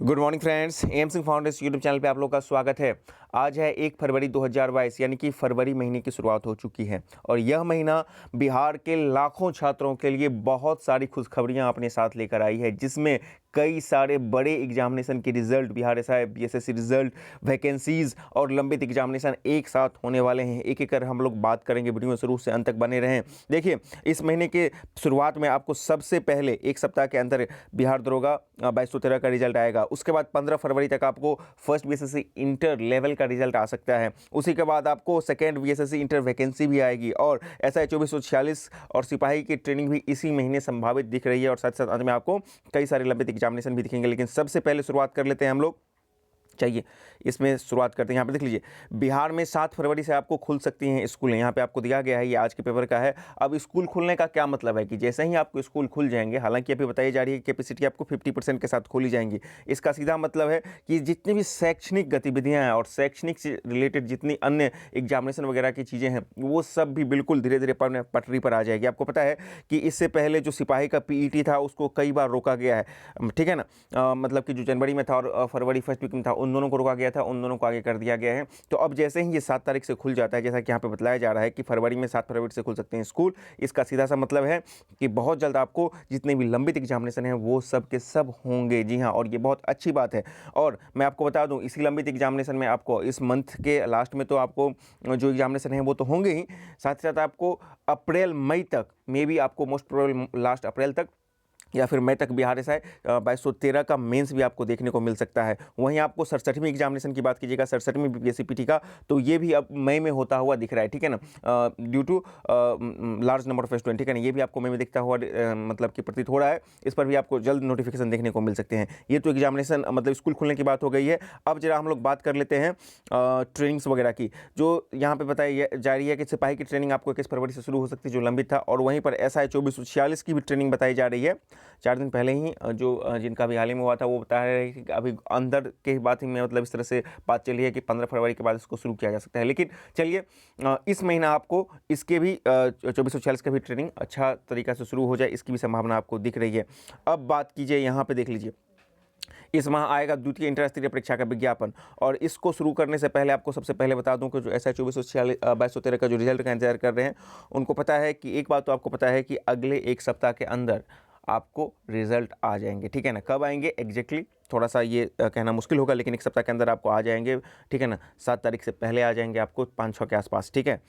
Good morning friends, M Singh foundation YouTube channel पे आप लोग का स्वागत है। आज है 1 फरवरी 2022 यानी कि फरवरी महीने की शुरुआत हो चुकी है और यह महीना बिहार के लाखों छात्रों के लिए बहुत सारी खुशखबरियां अपने साथ लेकर आई है, जिसमें कई सारे बड़े एग्जामिनेशन के result, Bihar SI BSSC result, vacancies और लंबित एग्जामिनेशन एक साथ होने वाले हैं। एक एक कर हम लोग बात करेंगे, वीडियो में शुरू से अंत तक बने रहें। देखिए, इस महीने के शुरुआत में आपको सबसे पहले एक सप्ताह के अंदर बिहार दरोगा 2213 का रिजल्ट आएगा। उसके बाद 15 फरवरी तक आपको फर्स्ट बीएसएससी इंटर लेवल का रिजल्ट आ सकता है। उसी के बाद आपको सेकेंड बीएसएससी इंटर वैकेंसी भी आएगी और एसआई 2446 और सिपाही की ट्रेनिंग भी इसी महीने संभावित दिख रही है और साथ साथ अंत में आपको कई सारे लंबित एग्जामिनेशन भी दिखेंगे। लेकिन सबसे पहले शुरुआत कर लेते हैं हम लोग, चाहिए इसमें शुरुआत करते हैं। यहाँ पे देख लीजिए, बिहार में 7 फरवरी से आपको खुल सकती हैं स्कूलें। यहाँ पे आपको दिया गया है, ये आज के पेपर का है। अब स्कूल खुलने का क्या मतलब है कि जैसे ही आपको स्कूल खुल जाएंगे, हालांकि अभी बताई जा रही है कैपेसिटी आपको 50% के साथ खोली जाएंगी। इसका सीधा मतलब है कि जितनी भी शैक्षणिक गतिविधियाँ हैं और शैक्षणिक से रिलेटेड जितनी अन्य एग्जामिनेशन वगैरह की चीज़ें हैं, वो सब भी बिल्कुल धीरे धीरे पटरी पर आ जाएगी। आपको पता है कि इससे पहले जो सिपाही का पीईटी था उसको कई बार रोका गया है, ठीक है ना। मतलब कि जो जनवरी में था और फरवरी फर्स्ट वीक में था, उन दोनों को रोका गया था, उन दोनों को आगे कर दिया गया है। तो अब जैसे ही ये 7 तारीख से खुल जाता है, जैसा कि यहाँ पे बताया जा रहा है कि फरवरी में 7 फरवरी से खुल सकते हैं स्कूल, इसका सीधा सा मतलब है कि बहुत जल्द आपको जितने भी लंबित एग्जामिनेशन हैं वो सब के सब होंगे। जी हाँ, और ये बहुत अच्छी बात है। और मैं आपको बता दूं, इसी लंबित एग्जामिनेशन में आपको इस मंथ के लास्ट में तो आपको जो एग्जामिनेशन है वो तो होंगे ही, साथ ही साथ आपको अप्रैल मई तक, मे बी आपको मोस्ट प्रोबेबल लास्ट अप्रैल तक या फिर मई तक बिहार एसआई 2213 का मेंस भी आपको देखने को मिल सकता है। वहीं आपको 67वीं एग्जामिनेशन की बात कीजिएगा, 67वीं बीपीएससी पीटी का, तो ये भी अब मई में होता हुआ दिख रहा है, ठीक है ना। Due to large number of student, ठीक है ना, ये भी आपको मई में दिखता हुआ मतलब कि प्रतीत हो रहा है। इस पर भी आपको जल्द नोटिफिकेशन देखने को मिल सकते हैं। ये तो एग्जामिनेशन मतलब स्कूल खुलने की बात हो गई है। अब जरा हम लोग बात कर लेते हैं ट्रेनिंग्स वगैरह की, जो यहाँ पर बताई जा रही है कि सिपाही की ट्रेनिंग आपको 21 फरवरी से शुरू हो सकती है, जो लंबित था। और वहीं पर एसआई 2446 की भी ट्रेनिंग बताई जा रही है। 4 दिन पहले ही जो जिनका भी हाल ही में हुआ था वो बता रहे हैं कि अभी अंदर के बात ही में मतलब इस तरह से बात चली है कि 15 फरवरी के बाद इसको शुरू किया जा सकता है। लेकिन चलिए, इस महीना आपको इसके भी 2446 का भी ट्रेनिंग अच्छा तरीका से शुरू हो जाए, इसकी भी संभावना आपको दिख रही है। अब बात कीजिए, यहाँ पे देख लीजिए, इस माह आएगा द्वितीय इंटर स्तरीय परीक्षा का विज्ञापन। और इसको शुरू करने से पहले आपको सबसे पहले बता दूं कि जो एसआई 2213 का जो रिजल्ट का इंतजार कर रहे हैं, उनको पता है कि एक बात तो आपको पता है कि अगले एक सप्ताह के अंदर आपको रिजल्ट आ जाएंगे, ठीक है ना। कब आएंगे एग्जैक्टली थोड़ा सा ये कहना मुश्किल होगा, लेकिन एक सप्ताह के अंदर आपको आ जाएंगे, ठीक है ना। 7 तारीख से पहले आ जाएंगे आपको 5-6 के आसपास, ठीक है।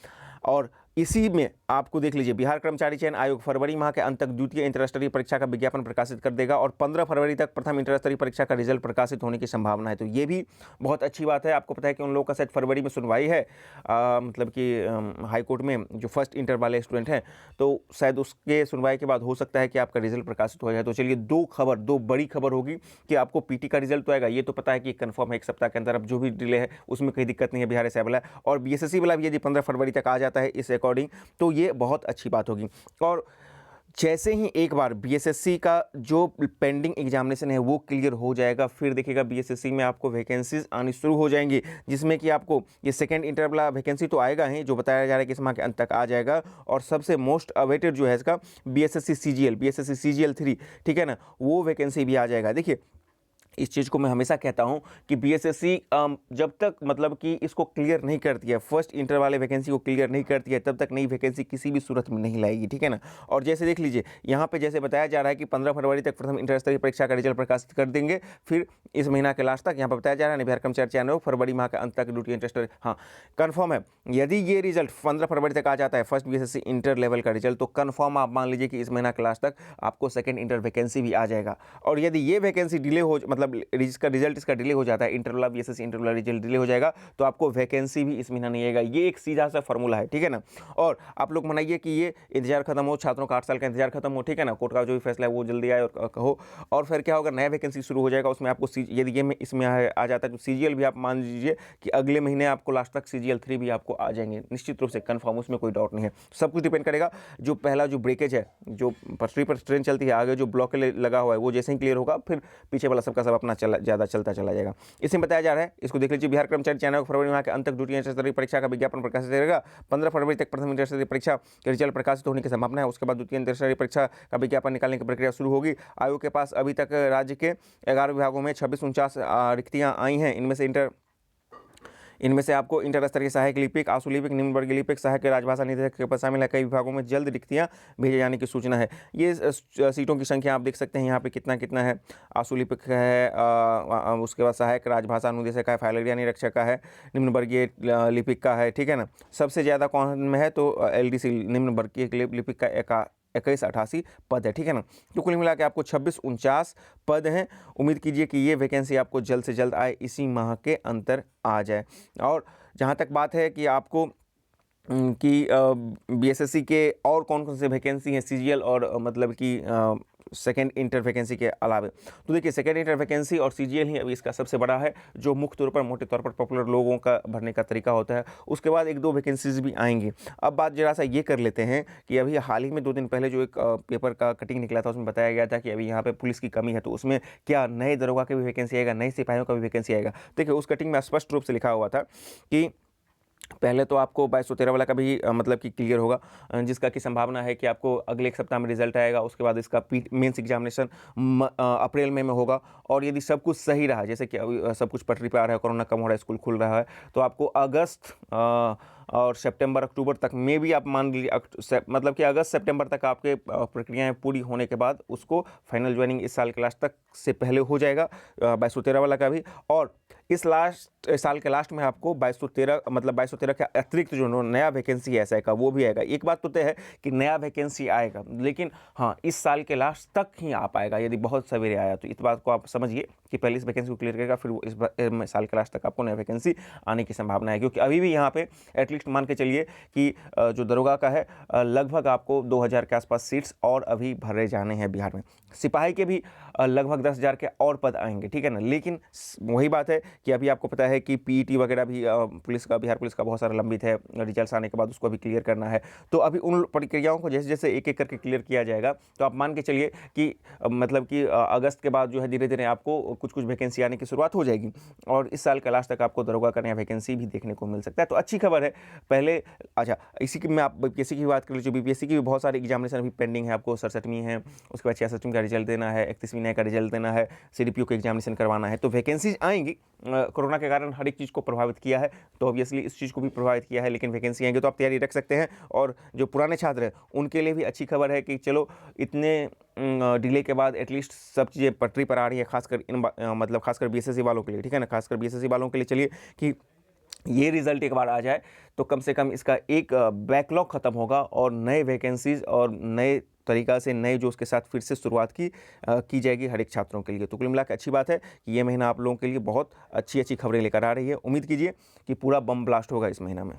और इसी में आपको देख लीजिए, बिहार कर्मचारी चयन आयोग फरवरी माह के अंत तक द्वितीय इंटर स्तरीय परीक्षा का विज्ञापन प्रकाशित कर देगा और 15 फरवरी तक प्रथम इंटर स्तरीय परीक्षा का रिजल्ट प्रकाशित होने की संभावना है। तो ये भी बहुत अच्छी बात है। आपको पता है कि उन लोगों का शायद फरवरी में सुनवाई है, मतलब कि हाई कोर्ट में, जो फर्स्ट इंटर वाले स्टूडेंट हैं, तो शायद उसके सुनवाई के बाद हो सकता है कि आपका रिजल्ट प्रकाशित हो जाए। तो चलिए, दो बड़ी खबर होगी कि आपको पीटी का रिजल्ट तो आएगा, ये तो पता है कि कन्फर्म है एक सप्ताह के अंदर। अब जो भी डिले है उसमें कोई दिक्कत नहीं है, बिहार एसआई वाला और बीएसएससी वाला भी यदि 15 फरवरी तक आ जाता है इस अकॉर्डिंग, तो ये बहुत अच्छी बात होगी। और जैसे ही एक बार बीएसएससी का जो पेंडिंग एग्जामिनेशन है वो क्लियर हो जाएगा, फिर देखिएगा बीएसएससी में आपको वैकेंसीज आनी शुरू हो जाएंगी, जिसमें कि आपको ये सेकंड इंटर वाला वैकेंसी तो आएगा ही, जो बताया जा रहा है कि इस माह के अंत तक आ जाएगा। और सबसे मोस्ट अवेटेड जो है इसका बीएसएससी सीजीएल 3, ठीक है ना, वो वैकेंसी भी आ जाएगा। देखिए, इस चीज़ को मैं हमेशा कहता हूं कि बीएसएससी जब तक मतलब कि इसको क्लियर नहीं करती है, फर्स्ट इंटर वाले वैकेंसी को क्लियर नहीं करती है, तब तक नई वैकेंसी किसी भी सूरत में नहीं लाएगी, ठीक है ना। और जैसे देख लीजिए, यहाँ पे जैसे बताया जा रहा है कि 15 फरवरी तक प्रथम इंटर स्तरीय परीक्षा का रिजल्ट प्रकाशित कर देंगे, फिर इस महीना के लास्ट तक यहाँ पर बताया जा रहा है बिहार कर्मचारी चयन आयोग फरवरी माह के अंत तक ड्यूटी इंटर स्तरीय, हाँ कन्फर्म है। यदि ये रिजल्ट 15 फरवरी तक आ जाता है फर्स्ट बीएसएससी इंटर लेवल का रिजल्ट, तो कन्फर्म आप मान लीजिए कि इस महीना के लास्ट तक आपको सेकेंड इंटर वैकेंसी भी आ जाएगा। और यदि ये वैकेंसी डिले हो, मतलब इसका रिजल्ट इसका डिले हो जाता है, इंटर वाला बीएसएससी इंटर वाला रिजल्ट डिले हो जाएगा, तो आपको वैकेंसी भी इस महीना नहीं आएगा। ये एक सीधा सा फॉर्मूला है, ठीक है ना। और आप लोग मनाइए कि ये इंतजार खत्म हो, छात्रों का 8 साल का इंतजार खत्म हो, ठीक है ना, कोर्ट का जो भी फैसला है वो जल्दी आए और कहो। और फिर क्या होगा, नया वैकेंसी शुरू हो जाएगा, उसमें आपको यदि ये इसमें आ जाता है तो सीजीएल भी आप मान लीजिए कि अगले महीने आपको लास्ट तक सीजीएल 3 भी आपको आ जाएंगे, निश्चित रूप से कन्फर्म, उसमें कोई डाउट नहीं है। सब कुछ डिपेंड करेगा, जो पहला जो ब्रेकेज है, जो पटरी पर ट्रेन चलती है, आगे जो ब्लॉक लगा हुआ है, वो जैसे ही क्लियर होगा, फिर पीछे वाला सबका सब अपना ज़्यादा चलता चला जाएगा। इसमें बताया जा रहा है, इसको देख लीजिए, बिहार कर्मचारी चयन आयोग फरवरी माह के अंत तक द्वितीय इंटर स्तरीय परीक्षा का विज्ञापन प्रकाशित रहेगा। 15 फरवरी तक प्रथम इंटर स्तरीय परीक्षा के रिजल्ट प्रकाशित होने की संभावना है। उसके बाद द्वितीय इंटर स्तरीय परीक्षा का विज्ञापन निकालने की प्रक्रिया शुरू होगी। आयोग के पास अभी तक राज्य के 11 विभागों में 2649 रिक्तियाँ आई हैं। इनमें से आपको इंटर स्तरीय सहायक लिपिक, आशु लिपिक, निम्न वर्गीय लिपिक, सहायक राजभाषा निदेशक के पद शामिल है। कई विभागों में जल्द रिक्तियां भेजे जाने की सूचना है। ये सीटों की संख्या आप देख सकते हैं यहाँ पे कितना कितना है। आशु लिपिक है, उसके बाद सहायक राजभाषा अनुदेशक का है, फाइलरिया निरीक्षक का है, निम्न वर्गीय लिपिक का है, ठीक है ना। सबसे ज़्यादा कौन में है तो LDC निम्न वर्गीय लिपिक का 2188 पद है, ठीक है ना। तो कुल मिला के आपको 2649 पद हैं। उम्मीद कीजिए कि ये वैकेंसी आपको जल्द से जल्द आए, इसी माह के अंतर आ जाए। और जहाँ तक बात है कि आपको कि BSSC के और कौन कौन से वैकेंसी हैं CGL और मतलब कि सेकेंड इंटर वैकेंसी के अलावा, तो देखिए सेकेंड इंटर वैकेंसी और CGL ही अभी इसका सबसे बड़ा है, जो मुख्य तौर पर मोटे तौर पर पॉपुलर लोगों का भरने का तरीका होता है। उसके बाद 1-2 वैकेंसीज भी आएंगी। अब बात जरा सा ये कर लेते हैं कि अभी हाल ही में 2 दिन पहले जो एक पेपर का कटिंग निकला था, उसमें बताया गया था कि अभी यहाँ पे पुलिस की कमी है, तो उसमें क्या नए दरोगा की भी वैकेंसी आएगा, नए सिपाहियों का भी वैकेंसी आएगा। देखिए उस कटिंग में स्पष्ट रूप से लिखा हुआ था कि पहले तो आपको 2213 वाला का भी मतलब कि क्लियर होगा, जिसका की संभावना है कि आपको अगले एक सप्ताह में रिजल्ट आएगा। उसके बाद इसका मेंस एग्जामिनेशन अप्रैल में होगा। और यदि सब कुछ सही रहा, जैसे कि अभी सब कुछ पटरी पर आ रहा है, कोरोना कम हो रहा है, स्कूल खुल रहा है, तो आपको अगस्त और सितंबर अक्टूबर तक में भी आप मान लीजिए, मतलब कि अगस्त सितंबर तक आपके प्रक्रियाएं पूरी होने के बाद उसको फाइनल ज्वाइनिंग इस साल के लास्ट तक से पहले हो जाएगा 2213 वाला का भी। और इस साल के लास्ट में आपको 2213 के अतिरिक्त जो नया वैकेंसी है SI का, वो भी आएगा। एक बात तो तय है कि नया वैकेंसी आएगा, लेकिन हाँ इस साल के लास्ट तक ही आ पाएगा। यदि बहुत सवेरे आया तो इस बात को आप समझिए कि पहले इस वैकेंसी को क्लियर करेगा, फिर वो इस साल के लास्ट तक आपको नया वैकेंसी आने की संभावना है। क्योंकि अभी भी यहाँ पे एटलीस्ट मान के चलिए कि जो दरोगा का है लगभग आपको 2000 के आसपास सीट्स और अभी भरे जाने हैं बिहार में। सिपाही के भी लगभग 10,000 के और पद आएंगे, ठीक है ना। लेकिन वही बात है कि अभी आपको पता है कि PET वगैरह भी बिहार पुलिस का बहुत सारा लंबित है। रिजल्ट्स आने के बाद उसको भी क्लियर करना है। तो अभी उन प्रक्रियाओं को जैसे जैसे एक एक करके क्लियर किया जाएगा, तो आप मान के चलिए कि मतलब कि अगस्त के बाद जो है धीरे धीरे आपको कुछ कुछ वैकेंसी आने की शुरुआत हो जाएगी। और इस साल के लास्ट तक आपको दरोगा का नया वैकेंसी भी देखने को मिल सकता है। तो अच्छी खबर है। पहले अच्छा, इसी की मैं आप BPSC की बात कर लीजिए। BPSC की भी बहुत सारे एग्जामिनेशन अभी पेंडिंग है। आपको 67वीं है, उसके बाद 66वीं का रिजल्ट देना है, 31वीं नए का रिजल्ट देना है, CDPO का एग्जामिनेशन करवाना है। तो वैकेंसीज आएंगी। कोरोना के कारण हर एक चीज़ को प्रभावित किया है, तो ऑब्वियसली इस चीज़ को भी प्रभावित किया है, लेकिन वैकेंसी आएंगे तो आप तैयारी रख सकते हैं। और जो पुराने छात्र हैं उनके लिए भी अच्छी खबर है कि चलो इतने डिले के बाद एटलीस्ट सब चीज़ें पटरी पर आ रही है, खासकर खासकर BSSC वालों के लिए, ठीक है ना। खासकर BSSC वालों के लिए चलिए कि ये रिज़ल्ट एक बार आ जाए तो कम से कम इसका एक बैकलॉग ख़त्म होगा और नए वैकेंसीज और नए तरीक़ा से नए जोश के साथ फिर से शुरुआत की जाएगी हर एक छात्रों के लिए। तो कुल मिला के अच्छी बात है कि ये महीना आप लोगों के लिए बहुत अच्छी अच्छी खबरें लेकर आ रही है। उम्मीद कीजिए कि पूरा बम ब्लास्ट होगा इस महीना में।